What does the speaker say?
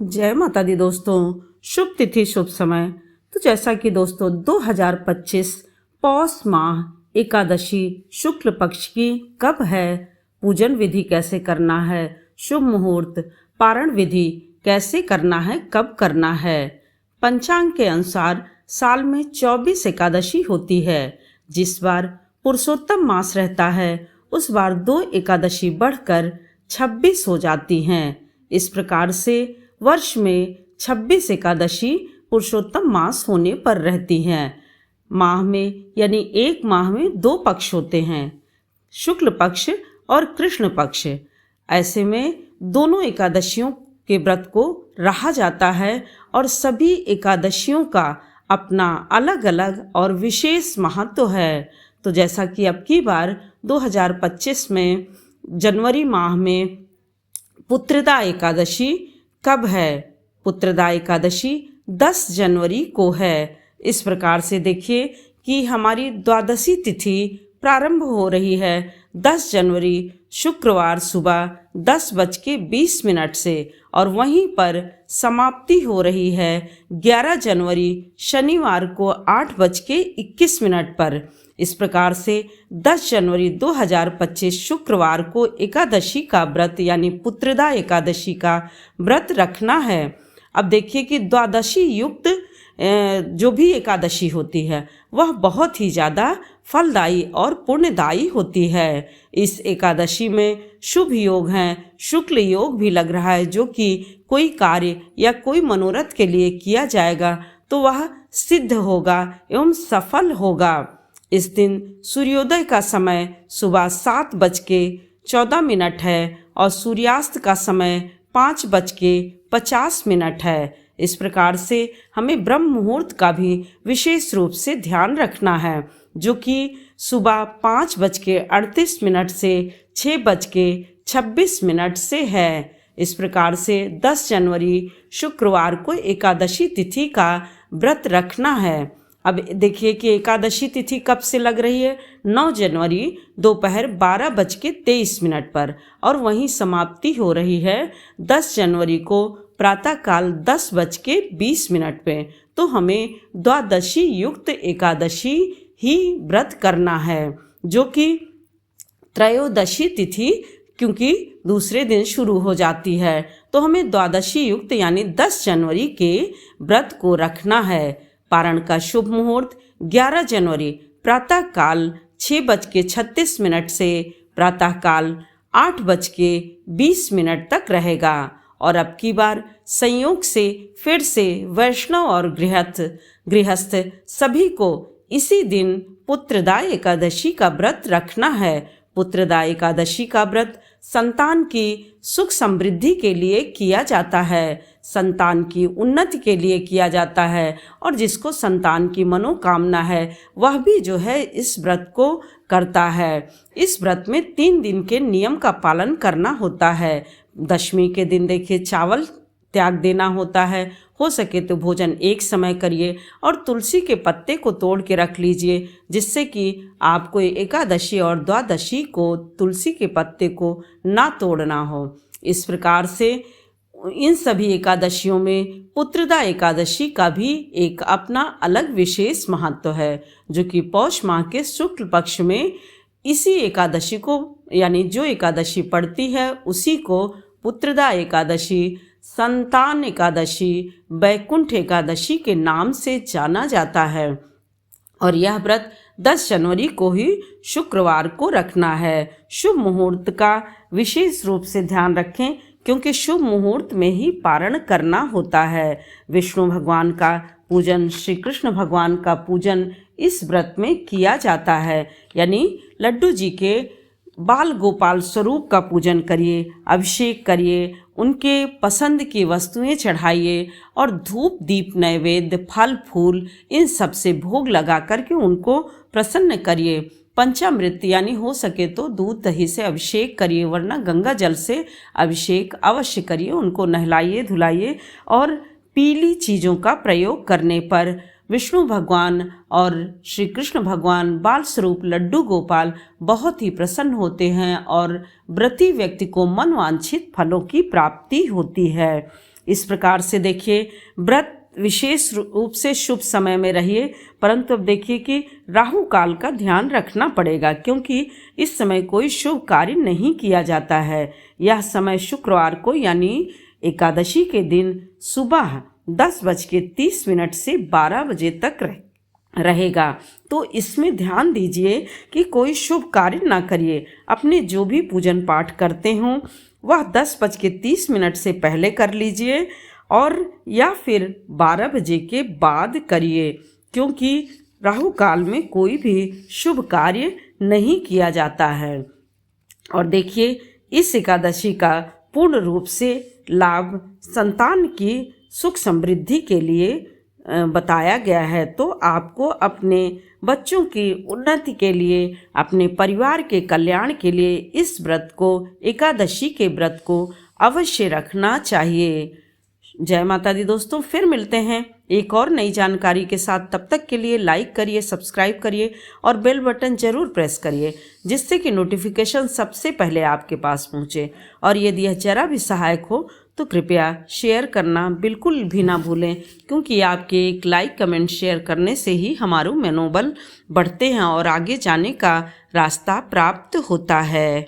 जय माता दी दोस्तों। शुभ तिथि शुभ समय। तो जैसा कि दोस्तों 2025 पौष माह एकादशी शुक्ल पक्ष की कब है, पूजन विधि कैसे करना है, शुभ मुहूर्त पारण विधि कैसे करना है, कब करना है। पंचांग के अनुसार साल में 24 एकादशी होती है। जिस बार पुरुषोत्तम मास रहता है उस बार 2 एकादशी बढ़कर 26 हो जाती हैं। इस प्रकार से वर्ष में 26 एकादशी पुरुषोत्तम मास होने पर रहती हैं। माह में यानी एक माह में 2 पक्ष होते हैं, शुक्ल पक्ष और कृष्ण पक्ष। ऐसे में दोनों एकादशियों के व्रत को रहा जाता है और सभी एकादशियों का अपना अलग अलग और विशेष महत्व है। तो जैसा कि अब की बार 2025 में जनवरी माह में पुत्रदा एकादशी कब है? पुत्रदा एकादशी 10 जनवरी को है। इस प्रकार से देखिए कि हमारी द्वादशी तिथि प्रारंभ हो रही है 10 जनवरी शुक्रवार सुबह 10:20 से और वहीं पर समाप्ति हो रही है 11 जनवरी शनिवार को 8:21 पर। इस प्रकार से 10 जनवरी 2025 शुक्रवार को एकादशी का व्रत यानी पुत्रदा एकादशी का व्रत रखना है। अब देखिए कि द्वादशी युक्त जो भी एकादशी होती है वह बहुत ही ज़्यादा फलदायी और पुण्यदायी होती है। इस एकादशी में शुभ योग हैं, शुक्ल योग भी लग रहा है, जो कि कोई कार्य या कोई मनोरथ के लिए किया जाएगा तो वह सिद्ध होगा एवं सफल होगा। इस दिन सूर्योदय का समय सुबह 7:14 है और सूर्यास्त का समय 5:50 है। इस प्रकार से हमें ब्रह्म मुहूर्त का भी विशेष रूप से ध्यान रखना है, जो कि सुबह 5:38 से 6:26 से है। इस प्रकार से 10 जनवरी शुक्रवार को एकादशी तिथि का व्रत रखना है। अब देखिए कि एकादशी तिथि कब से लग रही है? 9 जनवरी दोपहर 12:23 पर और वहीं समाप्ति हो रही है 10 जनवरी को प्रातःकाल 10:20 पे। तो हमें द्वादशी युक्त एकादशी ही व्रत करना है, जो कि त्रयोदशी तिथि क्योंकि दूसरे दिन शुरू हो जाती है, तो हमें द्वादशी युक्त यानी 10 जनवरी के व्रत को रखना है। पारण का शुभ मुहूर्त 11 जनवरी प्रातःकाल 6:36 से प्रातःकाल 8:20 तक रहेगा। और अब की बार संयोग से फिर से वैष्णव और गृहस्थ सभी को इसी दिन पुत्रदा एकादशी का व्रत रखना है। पुत्रदा एकादशी का व्रत संतान की सुख समृद्धि के लिए किया जाता है, संतान की उन्नति के लिए किया जाता है और जिसको संतान की मनोकामना है वह भी जो है इस व्रत को करता है। इस व्रत में 3 दिन के नियम का पालन करना होता है। दशमी के दिन देखिए चावल त्याग देना होता है, हो सके तो भोजन एक समय करिए और तुलसी के पत्ते को तोड़ के रख लीजिए, जिससे कि आपको एकादशी और द्वादशी को तुलसी के पत्ते को ना तोड़ना हो। इस प्रकार से इन सभी एकादशियों में पुत्रदा एकादशी का भी एक अपना अलग विशेष महत्व है, जो कि पौष माह के शुक्ल पक्ष में इसी एकादशी को यानी जो एकादशी पड़ती है उसी को पुत्रदा एकादशी, संतान एकादशी, वैकुंठ एकादशी के नाम से जाना जाता है। और यह व्रत 10 जनवरी को ही शुक्रवार को रखना है। शुभ मुहूर्त का विशेष रूप से ध्यान रखें, क्योंकि शुभ मुहूर्त में ही पारण करना होता है। विष्णु भगवान का पूजन, श्री कृष्ण भगवान का पूजन इस व्रत में किया जाता है, यानी लड्डू जी के बाल गोपाल स्वरूप का पूजन करिए, अभिषेक करिए, उनके पसंद की वस्तुएं चढ़ाइए और धूप दीप नैवेद्य फल फूल इन सब से भोग लगा करके उनको प्रसन्न करिए। पंचामृत यानी हो सके तो दूध दही से अभिषेक करिए, वरना गंगा जल से अभिषेक अवश्य करिए। उनको नहलाइए धुलाइए और पीली चीज़ों का प्रयोग करने पर विष्णु भगवान और श्री कृष्ण भगवान बाल स्वरूप लड्डू गोपाल बहुत ही प्रसन्न होते हैं और व्रती व्यक्ति को मनवांछित फलों की प्राप्ति होती है। इस प्रकार से देखिए व्रत विशेष रूप से शुभ समय में रहिए, परंतु अब देखिए कि राहु काल का ध्यान रखना पड़ेगा, क्योंकि इस समय कोई शुभ कार्य नहीं किया जाता है। यह समय शुक्रवार को यानी एकादशी के दिन सुबह 10:30 से 12 बजे तक रहेगा। तो इसमें ध्यान दीजिए कि कोई शुभ कार्य ना करिए। अपने जो भी पूजन पाठ करते हों वह 10:30 से पहले कर लीजिए और या फिर 12 बजे के बाद करिए, क्योंकि राहु काल में कोई भी शुभ कार्य नहीं किया जाता है। और देखिए इस एकादशी का पूर्ण रूप से लाभ संतान की सुख समृद्धि के लिए बताया गया है। तो आपको अपने बच्चों की उन्नति के लिए, अपने परिवार के कल्याण के लिए इस व्रत को, एकादशी के व्रत को अवश्य रखना चाहिए। जय माता दी दोस्तों, फिर मिलते हैं एक और नई जानकारी के साथ। तब तक के लिए लाइक करिए, सब्सक्राइब करिए और बेल बटन जरूर प्रेस करिए, जिससे कि नोटिफिकेशन सबसे पहले आपके पास पहुंचे। और यदि यह जरा भी सहायक हो तो कृपया शेयर करना बिल्कुल भी ना भूलें, क्योंकि आपके एक लाइक कमेंट शेयर करने से ही हमारा मनोबल बढ़ते हैं और आगे जाने का रास्ता प्राप्त होता है।